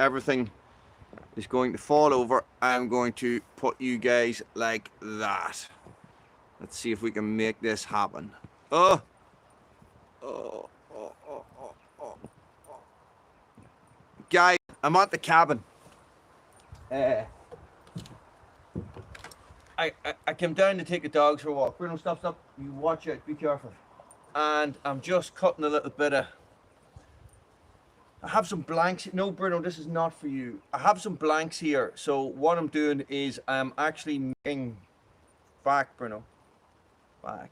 everything is going to fall over. I'm going to put you guys like that. Let's see if we can make this happen. Oh, oh, oh, oh, oh, oh, oh. Guys, I'm at the cabin. I came down to take the dogs for a walk. Bruno, stop, stop. You watch out, be careful. And I'm just cutting a little bit of... I have some blanks. No, Bruno, this is not for you. I have some blanks here. So what I'm doing is I'm actually making... Back, Bruno. Back.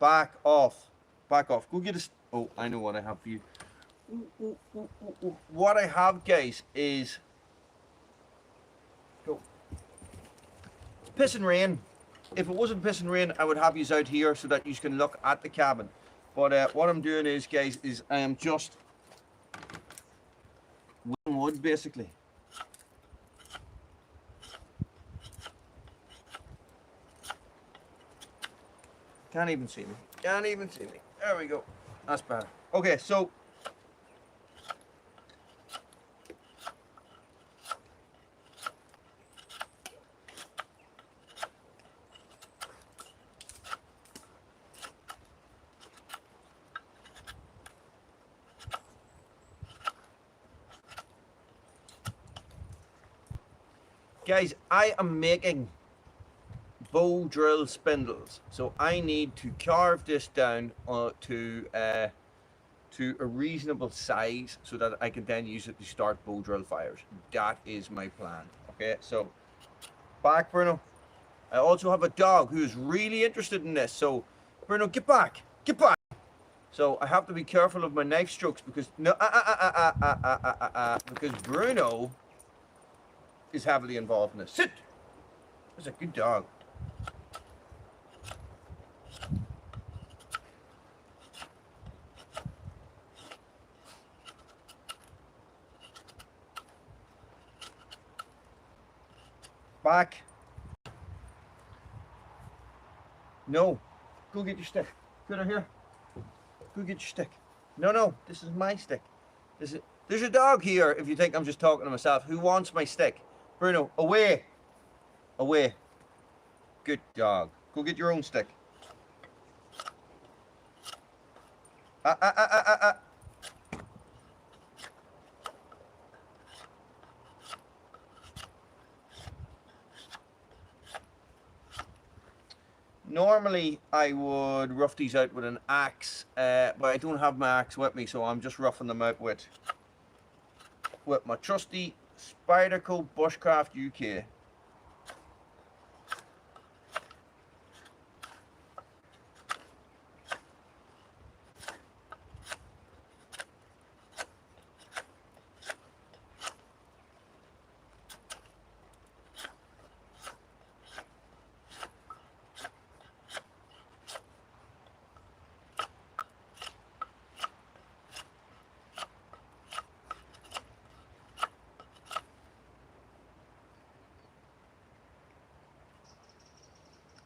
Back off. Back off. Go get a... Oh, I know what I have for you. What I have, guys, is... Go. Piss and rain. If it wasn't piss and rain, I would have you out here so that you can look at the cabin. But what I'm doing is, guys, is I am just whittling wood, basically. Can't even see me. Can't even see me. There we go. That's better. Okay, so... Guys, I am making bow drill spindles, so I need to carve this down to a reasonable size so that I can then use it to start bow drill fires. That is my plan. Okay, so back, Bruno. I also have a dog who's really interested in this, so Bruno, get back, get back. So I have to be careful of my knife strokes because because Bruno is heavily involved in this. Sit! That's a good dog. Back. No. Go get your stick. Get her here. Go get your stick. No, no. This is my stick. There's a dog here, if you think I'm just talking to myself, who wants my stick. Bruno, away. Away. Good dog. Go get your own stick. Normally, I would rough these out with an axe, but I don't have my axe with me, so I'm just roughing them out with my trusty Spyderco Bushcraft UK.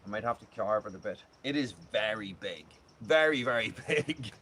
I might have to carve it a bit. It is very big. Very, very big.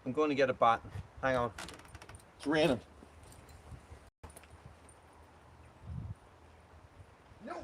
I'm going to get a bat. Hang on. It's raining. No.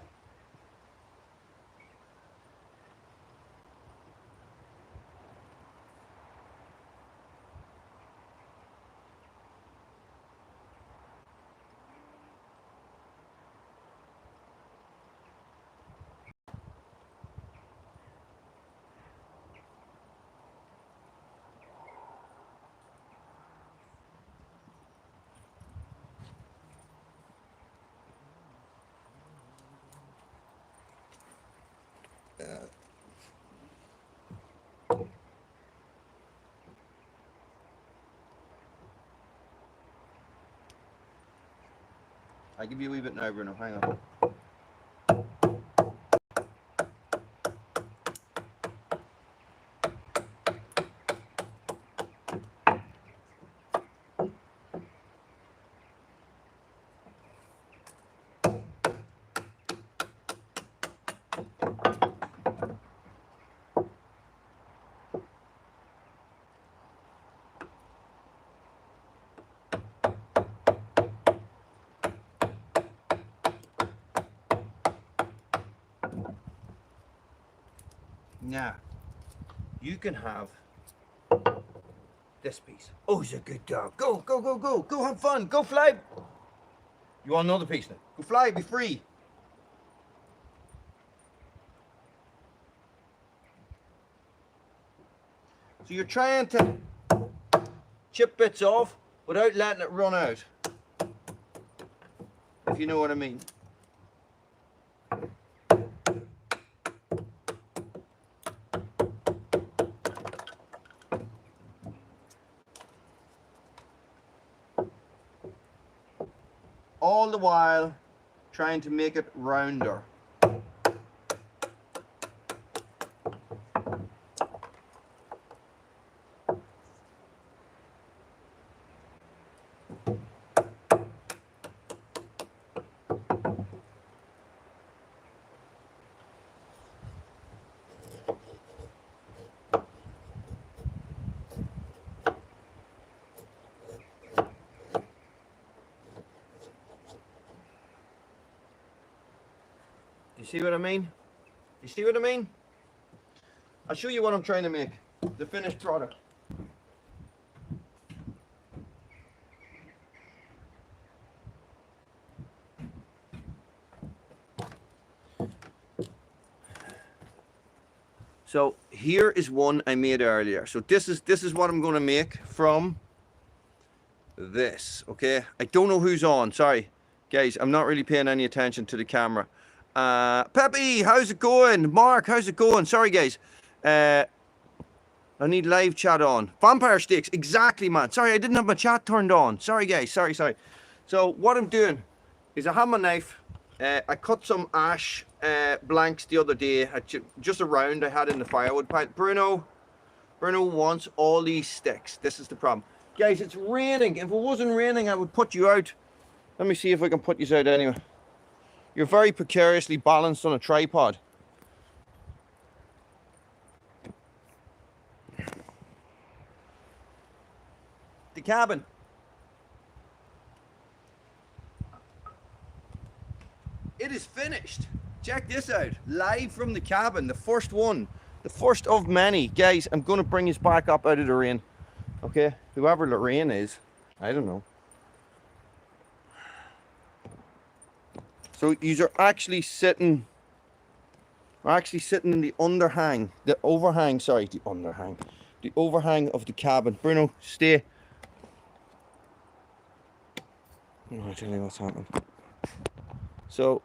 I'll give you a wee bit now, Bruno. Hang on. Now, you can have this piece. Oh, he's a good dog. Go, go, go, go. Go have fun. Go fly. You want another piece now? Go fly, be free. So you're trying to chip bits off without letting it run out. If you know what I mean. All the while trying to make it rounder. You see what I mean? You see what I mean? I'll show you what I'm trying to make. The finished product. So here is one I made earlier. So this is what I'm going to make from this. Okay, I don't know who's on. Sorry, guys. I'm not really paying any attention to the camera. Peppy, how's it going? Mark, how's it going? Sorry, guys. I need live chat on. Vampire sticks, exactly, man. Sorry, I didn't have my chat turned on. Sorry, guys. Sorry. So what I'm doing is I have my knife. I cut some ash blanks the other day, just a round I had in the firewood pile. Bruno wants all these sticks. This is the problem. Guys, it's raining. If it wasn't raining, I would put you out. Let me see if I can put you out anyway. You're very precariously balanced on a tripod. The cabin. It is finished. Check this out. Live from the cabin. The first one. The first of many. Guys, I'm going to bring this back up out of the rain. Okay? Whoever Lorraine is. I don't know. So these are actually sitting. We're actually sitting in the overhang of the cabin. Bruno, stay. I'll tell you what's happening. So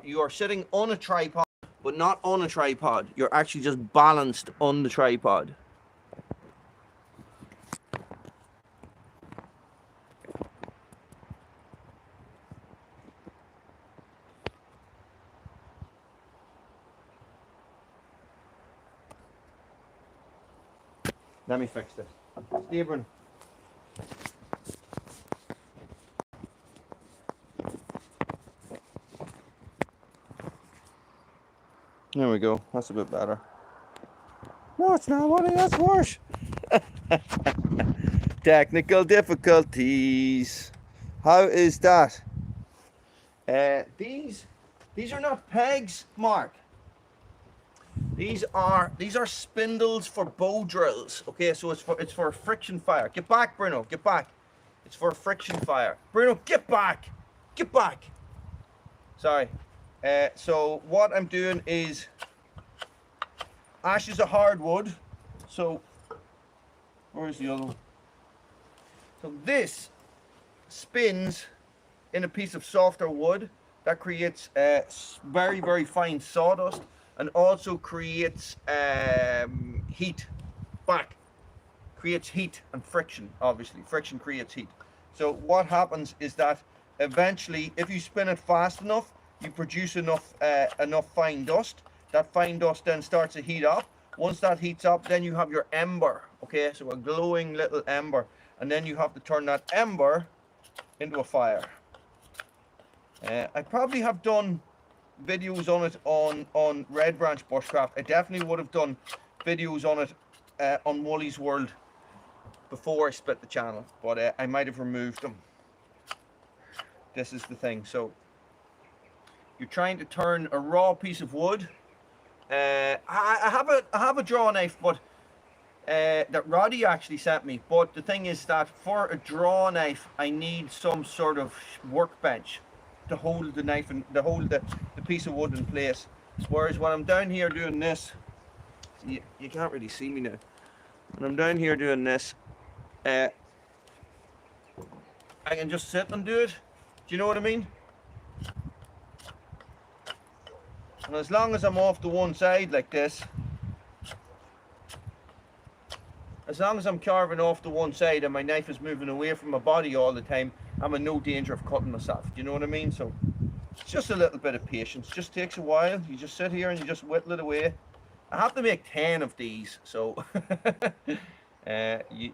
you are sitting on a tripod, but not on a tripod. You're actually just balanced on the tripod. Let me fix this. Stay, Bruno. There we go. That's a bit better. No, it's not. What? That's worse. Technical difficulties. How is that? These are not pegs, Mark. These are spindles for bow drills. Okay, so it's for a friction fire. Get back, Bruno. Get back. It's for a friction fire. Bruno, get back. Get back. Sorry. So what I'm doing is ash is a hardwood. So where's the other one? So this spins in a piece of softer wood that creates very, very fine sawdust. And also creates heat back, creates heat and friction. Obviously, friction creates heat. So what happens is that eventually, if you spin it fast enough, you produce enough fine dust. That fine dust then starts to heat up. Once that heats up, then you have your ember. Okay, so a glowing little ember, and then you have to turn that ember into a fire. I probably have done videos on it on Red Branch Bushcraft. I definitely would have done videos on it on Wooly's World before I split the channel, but I might have removed them. This is the thing. So you're trying to turn a raw piece of wood. I have a draw knife, but that Roddy actually sent me. But the thing is that for a draw knife, I need some sort of workbench to hold the knife and to hold the piece of wood in place. Whereas when I'm down here doing this, you can't really see me now. When I'm down here doing this, I can just sit and do it. Do you know what I mean? And as long as I'm off to one side like this, as long as I'm carving off to one side and my knife is moving away from my body all the time, I'm in no danger of cutting myself. Do you know what I mean? So it's just a little bit of patience. It just takes a while. You just sit here and you just whittle it away. I have to make 10 of these, so you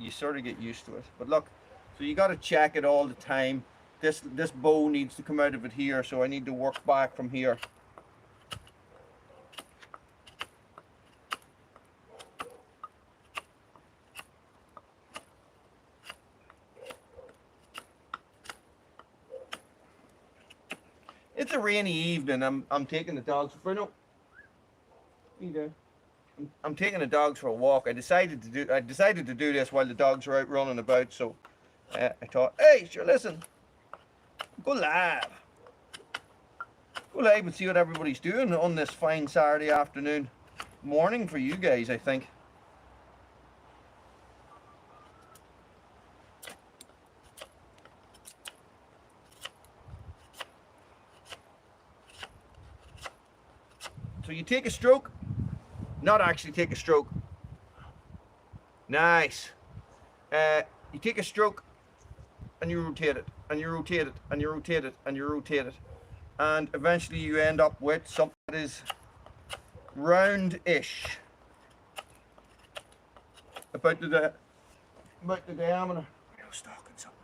sort of get used to it. But look, so you got to check it all the time. This bow needs to come out of it here, so I need to work back from here. It's a rainy evening. I'm taking the dogs. Bruno, you there? I'm taking the dogs for a walk. I decided to do this while the dogs are out running about. So I thought, hey, sure, listen, go live and see what everybody's doing on this fine Saturday afternoon, morning for you guys, I think. So you take a stroke, not actually take a stroke. Nice. You take a stroke and you rotate it, and you rotate it, and you rotate it, and you rotate it. And eventually you end up with something that is round-ish. About the diameter. I was talking something.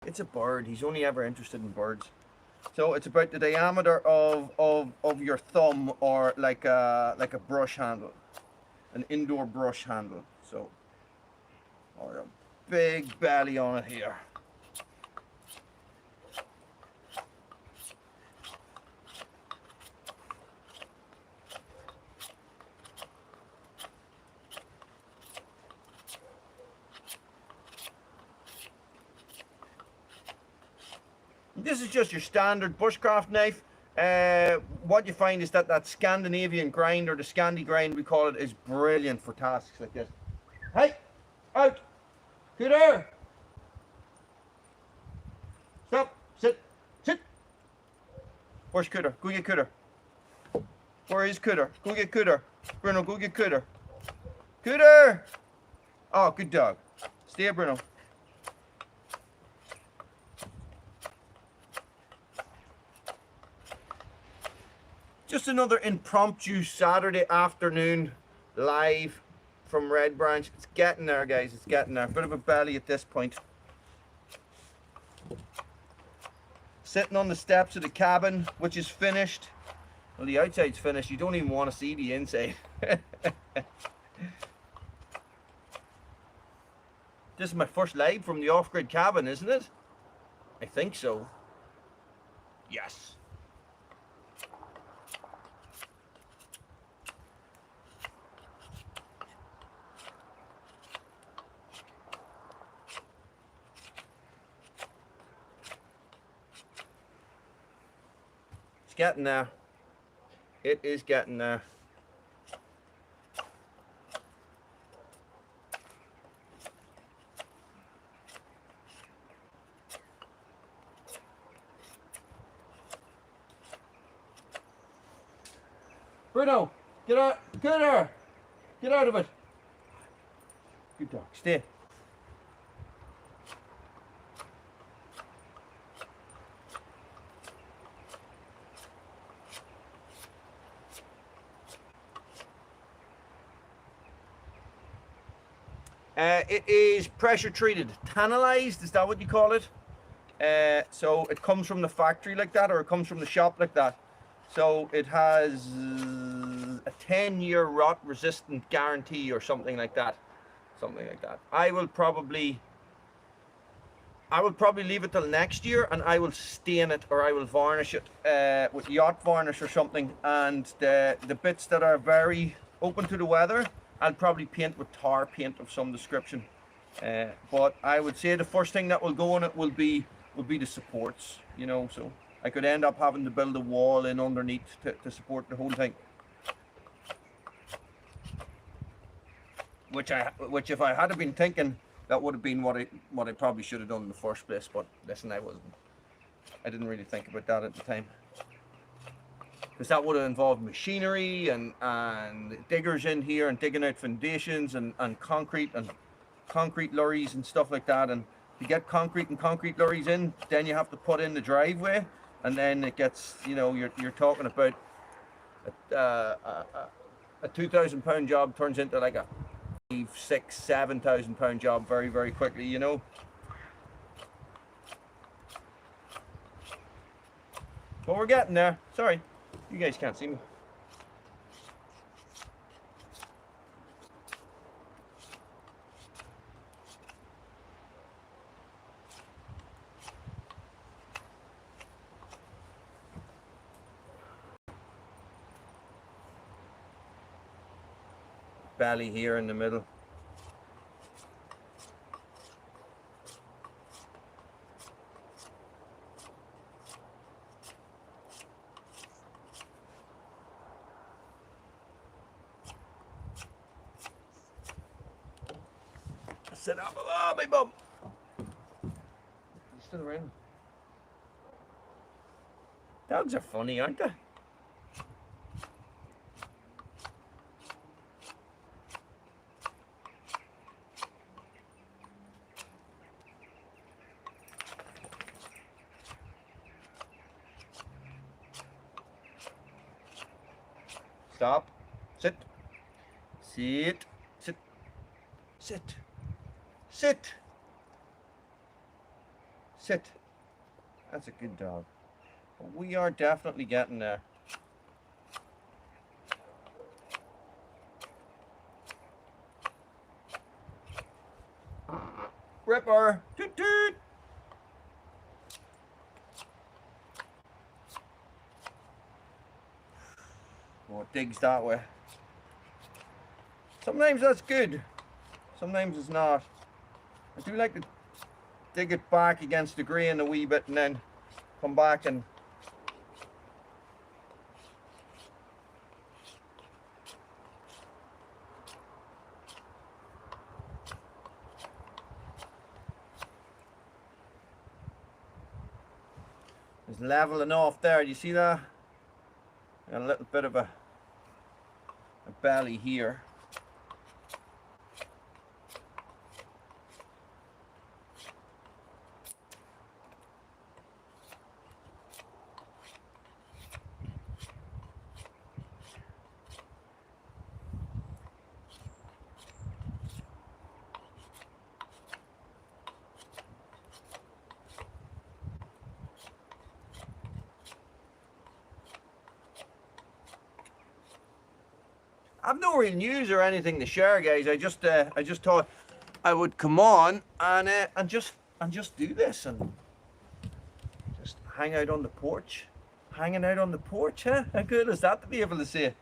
It's a bird. He's only ever interested in birds. So it's about the diameter of your thumb, or like a brush handle, an indoor brush handle. So, or a big belly on it here. This is just your standard bushcraft knife. What you find is that Scandinavian grind, or the Scandi grind we call it, is brilliant for tasks like this. Hey, out, Cooter, stop, sit, sit. Where's Cooter? Go get Cooter. Where is Cooter? Go get Cooter. Bruno, go get Cooter. Cooter! Oh, good dog. Stay, Bruno. Just another impromptu Saturday afternoon live from Red Branch. It's getting there, guys. It's getting there. Bit of a belly at this point. Sitting on the steps of the cabin, which is finished. Well, the outside's finished. You don't even want to see the inside. This is my first live from the off-grid cabin, isn't it? I think so. Yes. It's getting there. It is getting there. Bruno, get out, get there. Get out of it. Good dog, stay. It is pressure treated, tannalized, is that what you call it? So it comes from the factory like that, or it comes from the shop like that. So it has a 10-year rot resistant guarantee or something like that. Something like that. I will probably leave it till next year, and I will stain it, or I will varnish it with yacht varnish or something. And the bits that are very open to the weather, I'll probably paint with tar paint of some description. But I would say the first thing that will go on it will be the supports, you know, so I could end up having to build a wall in underneath to support the whole thing. Which if I had been thinking, that would have been what I probably should have done in the first place. But listen, I didn't really think about that at the time, because that would have involved machinery and diggers in here and digging out foundations and concrete lorries and stuff like that. And to get concrete lorries in, then you have to put in the driveway, and then it gets, you know, you're talking about a 2,000 pound job turns into like a 6,000-7,000 pound job very, very quickly, you know. But we're getting there. Sorry, you guys can't see me. Belly here in the middle. Sit up. Oh, my bum. You still around? Dogs are funny, aren't they? Stop. Sit. Sit. Sit. Sit. Sit. Sit. That's a good dog. But we are definitely getting there. Ripper. Toot toot. Oh, it digs that way. Sometimes that's good. Sometimes it's not. I do like to dig it back against the grain a wee bit and then come back and it's leveling off there. Do you see that? Got a little bit of a belly here. I've no real news or anything to share, guys. I just thought I would come on and just do this and just hang out on the porch. Hanging out on the porch, huh? How good is that to be able to say?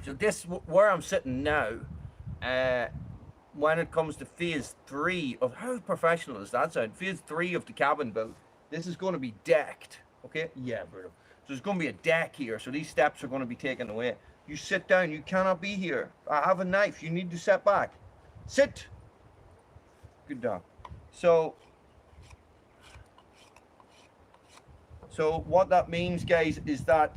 So this, where I'm sitting now, when it comes to phase 3 of, how professional does that sound? Phase 3 of the cabin build. This is going to be decked, okay? Yeah, Bruno. So there's going to be a deck here, so these steps are going to be taken away. You sit down, you cannot be here. I have a knife, you need to sit back. Sit! Good dog. So, So what that means, guys, is that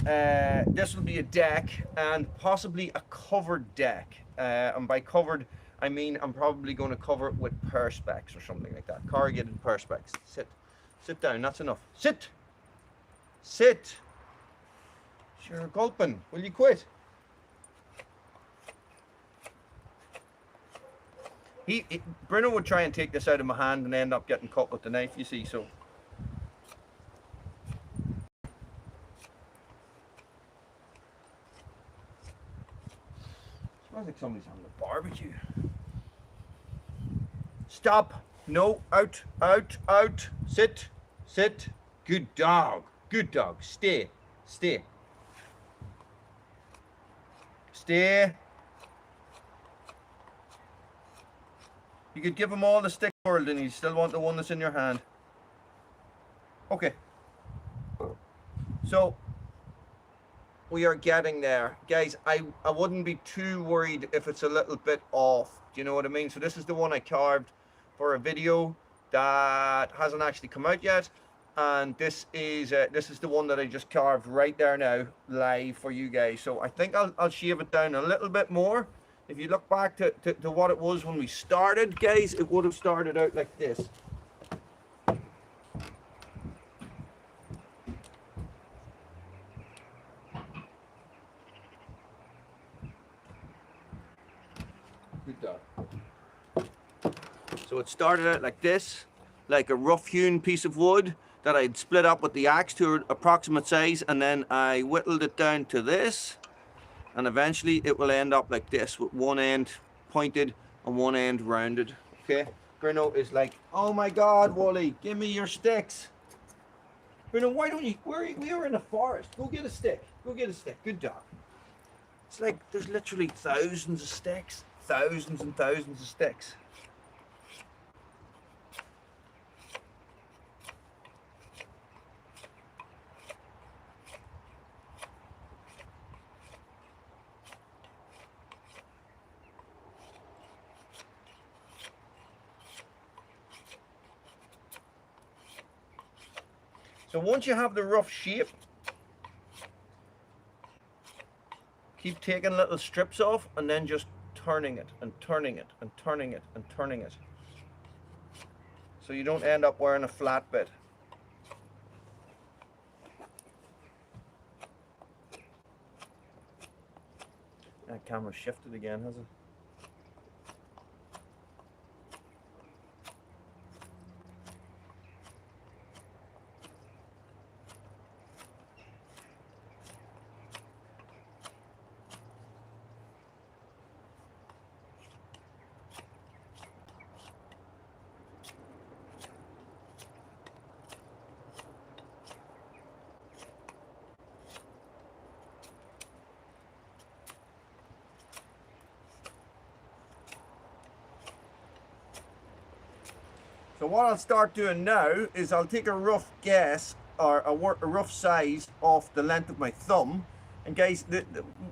this will be a deck and possibly a covered deck. And by covered, I mean I'm probably going to cover it with perspex or something like that. Corrugated perspex. Sit down. That's enough. Sit. Sure, gulping. Will you quit? Bruno would try and take this out of my hand and end up getting cut with the knife, you see, so. Smells like somebody's having a barbecue. Stop. No, out. Sit. Good dog. Stay. You could give him all the stick world and you still want the one that's in your hand. Okay. So, we are getting there. Guys, I wouldn't be too worried if it's a little bit off. Do you know what I mean? So this is the one I carved for a video that hasn't actually come out yet. And this is the one that I just carved right there now, live for you guys. So I think I'll shave it down a little bit more. If you look back to what it was when we started, guys, it would have started out like this. Good dog. So it started out like this, like a rough hewn piece of wood that I'd split up with the axe to an approximate size, and then I whittled it down to this. And eventually it will end up like this, with one end pointed and one end rounded. Okay, Bruno is like, oh my God, Wally, give me your sticks. Bruno, why don't you, we are in a forest. Go get a stick. Good dog. It's like there's literally thousands of sticks, thousands and thousands of sticks. So once you have the rough shape, keep taking little strips off and then just turning it and turning it and turning it and turning it. So you don't end up wearing a flat bit. That camera shifted again, has it? So what I'll start doing now is I'll take a rough guess or a rough size off the length of my thumb. And guys,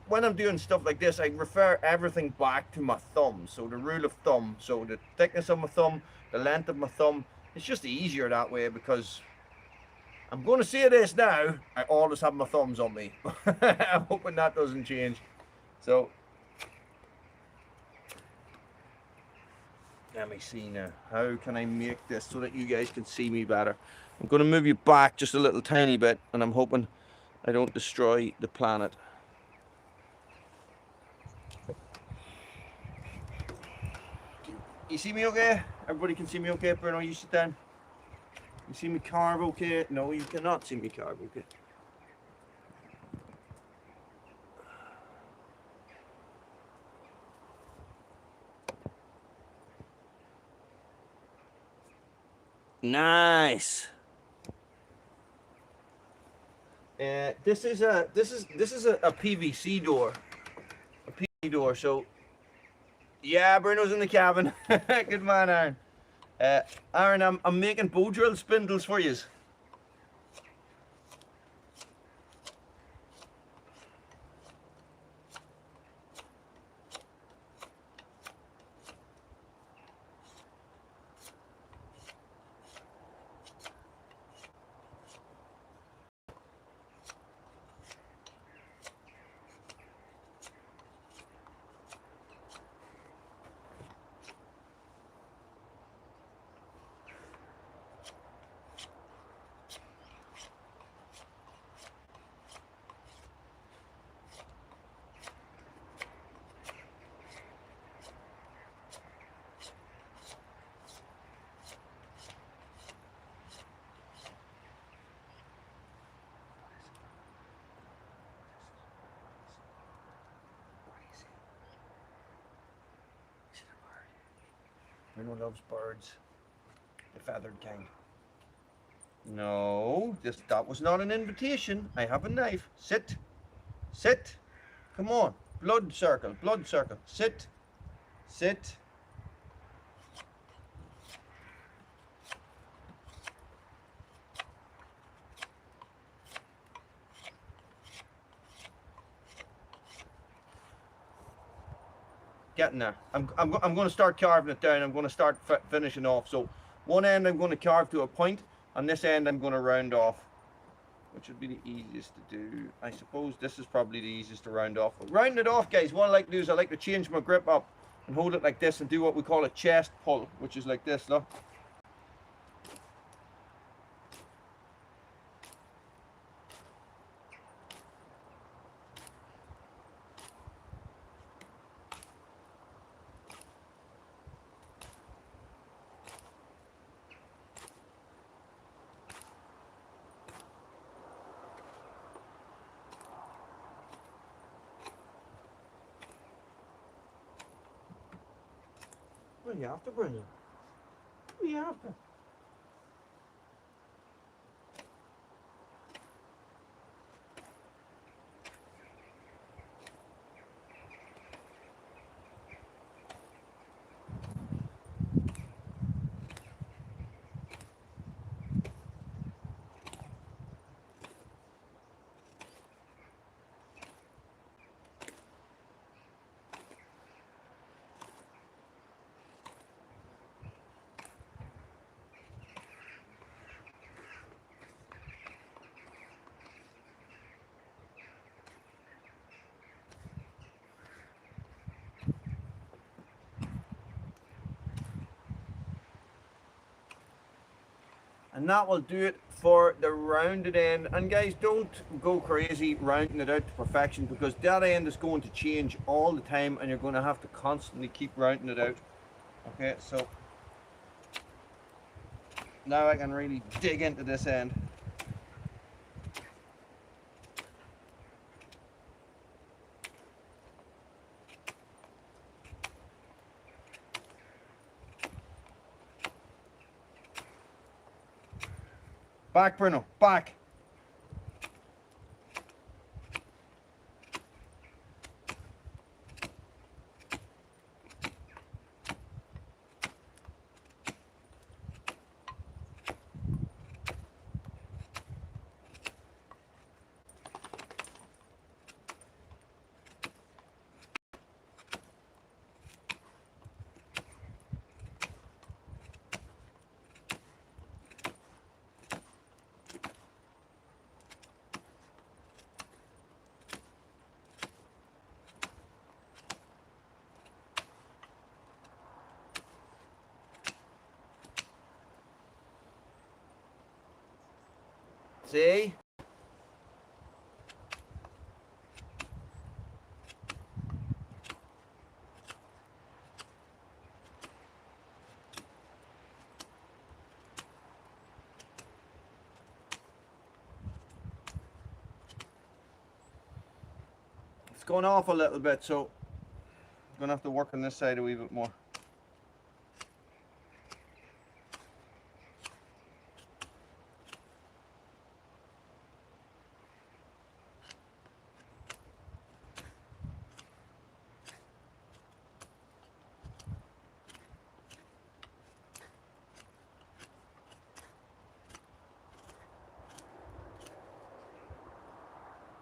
when I'm doing stuff like this, I refer everything back to my thumb. So the rule of thumb, so the thickness of my thumb, the length of my thumb, it's just easier that way because I'm going to say this now, I always have my thumbs on me. I'm hoping that doesn't change. So let me see now. How can I make this so that you guys can see me better? I'm going to move you back just a little tiny bit, and I'm hoping I don't destroy the planet. You see me okay? Everybody can see me okay? Bruno, you sit down. You see me carve okay? No, you cannot see me carve okay. Nice. This is a PVC door. A PVC door. So yeah, Bruno's in the cabin. Good man, Aaron. Aaron, I'm making bow drill spindles for you. Bruno loves birds. The feathered kind. No, that was not an invitation. I have a knife. Sit. Sit. Come on. Blood circle. Blood circle. Sit. Sit. Getting there. I'm going to start carving it down. I'm going to start finishing off. So one end I'm going to carve to a point, and this end I'm going to round off, which would be the easiest to do. I suppose this is probably the easiest to round off. But rounding it off, guys, what I like to do is I like to change my grip up and hold it like this and do what we call a chest pull, which is like this, look. What do you have to bring it? What do you have to? And that will do it for the rounded end. And guys, don't go crazy rounding it out to perfection, because that end is going to change all the time and you're going to have to constantly keep rounding it out. Okay, so now I can really dig into this end. Back, Bruno, back. See? It's going off a little bit, so I'm gonna have to work on this side a wee bit more.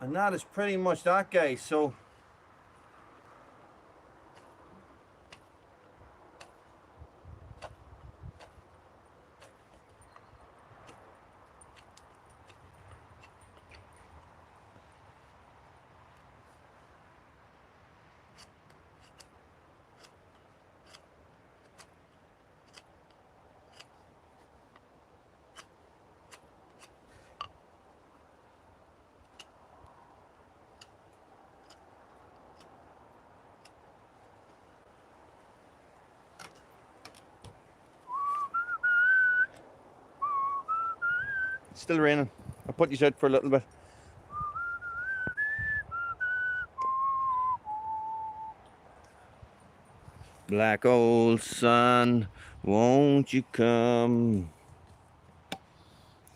And that is pretty much that, guys. So it's still raining. I'll put these out for a little bit. Black old sun, won't you come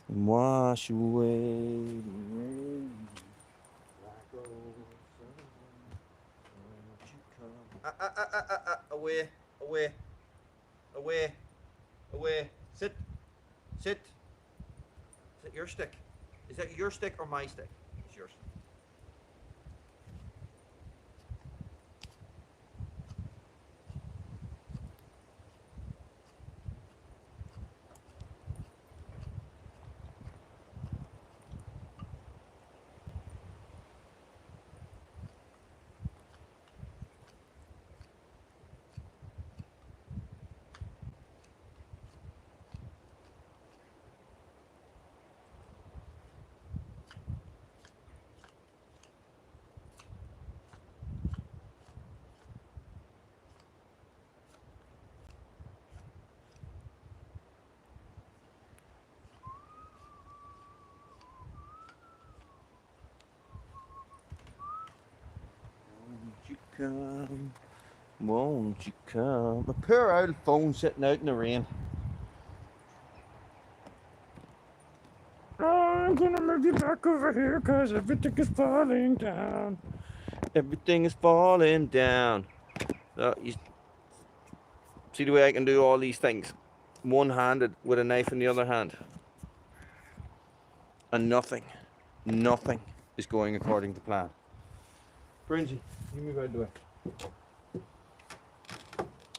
and wash away the rain? Black old sun, won't you come? Away, away, away, away. Sit, sit. Is that your stick? Is that your stick or my stick? It's yours. Won't you come? Won't you come? My poor old phone sitting out in the rain. I'm gonna move you back over here because everything is falling down. Everything is falling down. You see the way I can do all these things? One-handed with a knife in the other hand. And nothing is going according to plan. Brinzy, you move out of the way.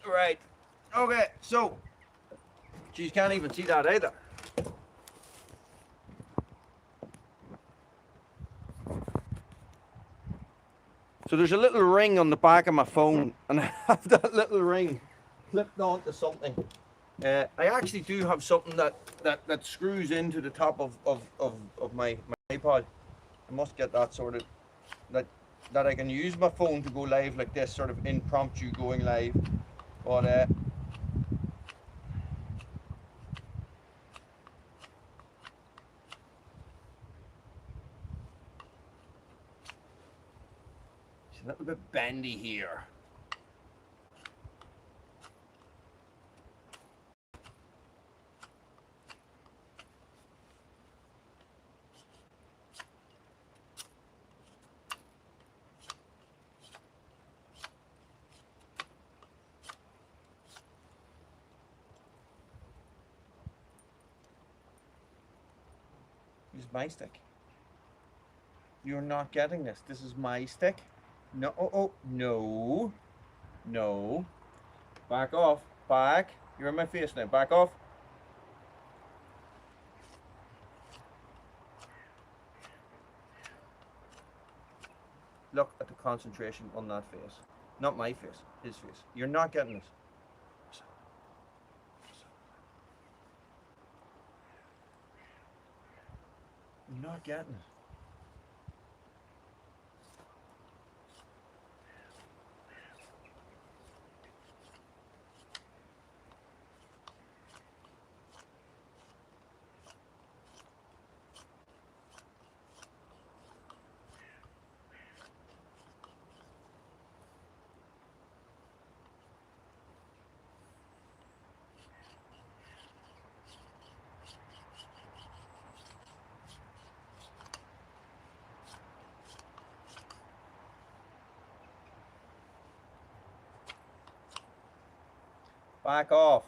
Right. Okay, so you can't even see that either. So there's a little ring on the back of my phone, and I have that little ring clipped onto something. I actually do have something that screws into the top of my iPod. I must get that sorted. That I can use my phone to go live like this, sort of impromptu going live. But it's a little bit bendy here. This is my stick. You're not getting this. This is my stick. No, no, no. Back off. Back. You're in my face now. Back off. Look at the concentration on that face. Not my face. His face. You're not getting this. You're not getting it. Back off.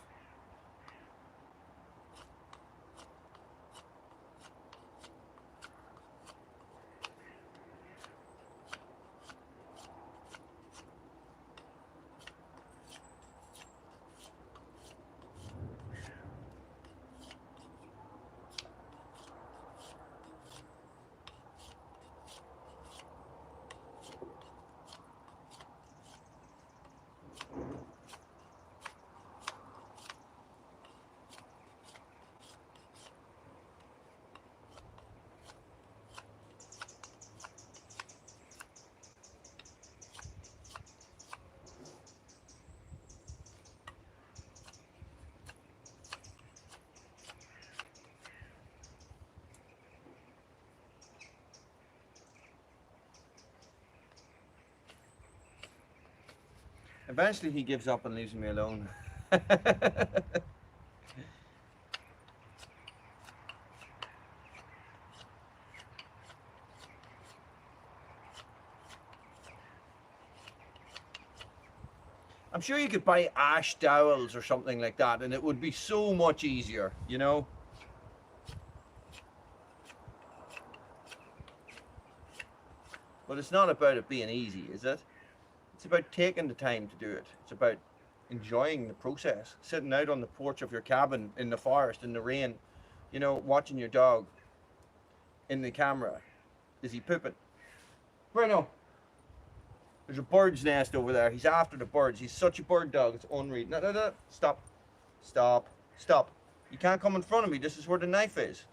Eventually he gives up and leaves me alone. I'm sure you could buy ash dowels or something like that, and it would be so much easier, you know? But it's not about it being easy, is it? It's about taking the time to do it. It's about enjoying the process. Sitting out on the porch of your cabin in the forest, in the rain, you know, watching your dog in the camera. Is he pooping? Bruno! There's a bird's nest over there. He's after the birds. He's such a bird dog. It's unreal. No, no, no. Stop. Stop. Stop. You can't come in front of me. This is where the knife is.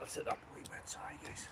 I'll sit up a wee bit, sorry guys.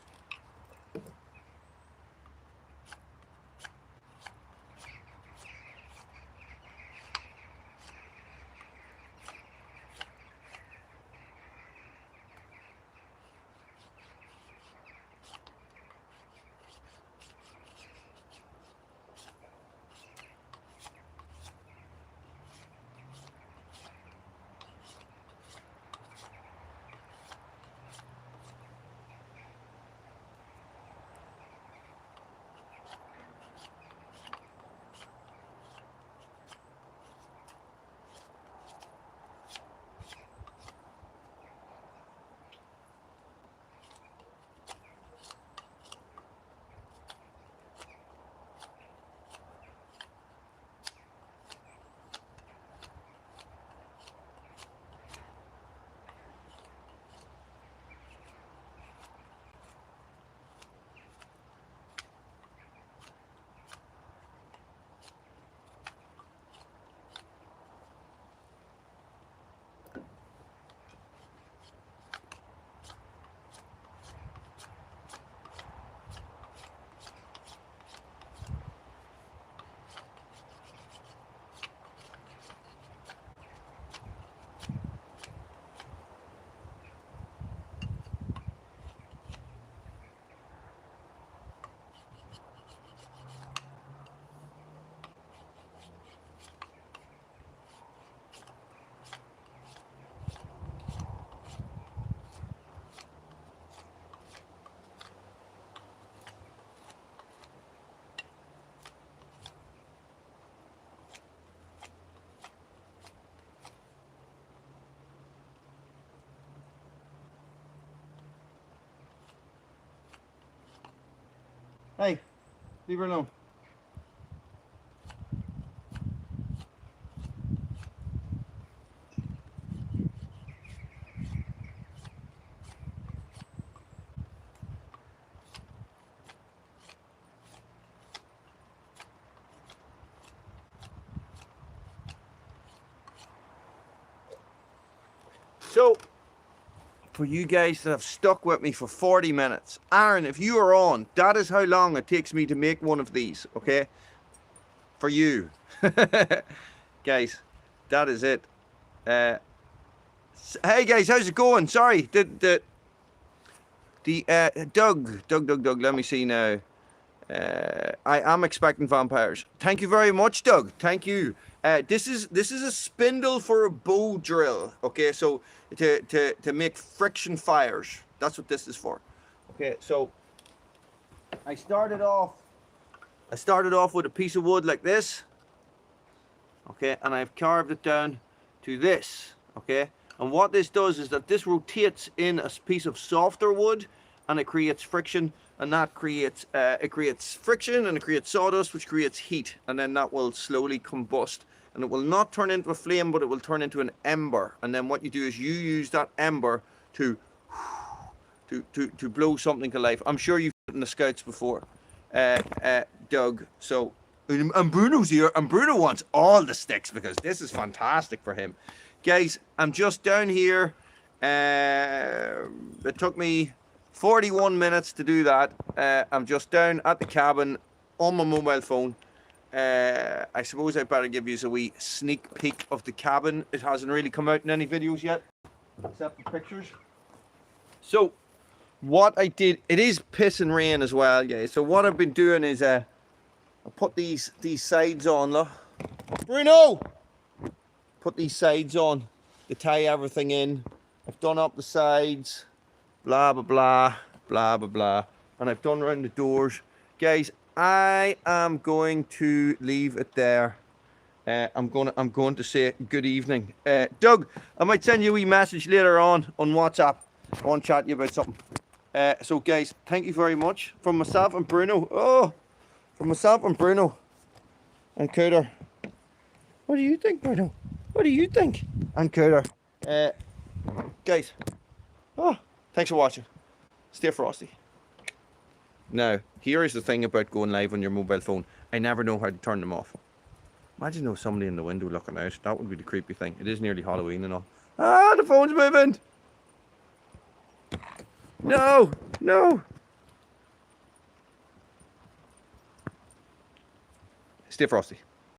Hey, leave her alone. So, for you guys that have stuck with me for 40 minutes, Aaron, if you are on, that is how long it takes me to make one of these, okay? For you. Guys, that is it. Hey guys, how's it going? Sorry, Doug, let me see now. I am expecting vampires. Thank you very much, Doug. Thank you. This is a spindle for a bow drill. Okay, so to make friction fires. That's what this is for. Okay, so I started off with a piece of wood like this. Okay, and I've carved it down to this. Okay, and what this does is that this rotates in a piece of softer wood, and it creates friction, and that creates it creates friction, and it creates sawdust, which creates heat, and then that will slowly combust, and it will not turn into a flame, but it will turn into an ember. And then what you do is you use that ember to blow something to life. I'm sure you've been in the Scouts before, Doug. So, and Bruno's here, and Bruno wants all the sticks because this is fantastic for him. Guys, I'm just down here. It took me 41 minutes to do that. I'm just down at the cabin on my mobile phone. I suppose I better give you a wee sneak peek of the cabin. It hasn't really come out in any videos yet, except the pictures. So, what I did, it is pissing rain as well, guys. So what I've been doing is I put these sides on, look. Bruno! Put these sides on to tie everything in. I've done up the sides, blah, blah, blah, blah, blah, blah. And I've done around the doors. Guys, I am going to leave it there. I'm going to say good evening. Doug, I might send you a wee message later on WhatsApp. I want to chat to you about something. So guys, thank you very much. From myself and Bruno. Oh, from myself and Bruno. And Cooter. What do you think, Bruno? What do you think? And Cooter. Guys. Oh, thanks for watching. Stay frosty. Now, here is the thing about going live on your mobile phone. I never know how to turn them off. Imagine there was somebody in the window looking out. That would be the creepy thing. It is nearly Halloween and all. Ah, the phone's moving. No, no. Stay frosty.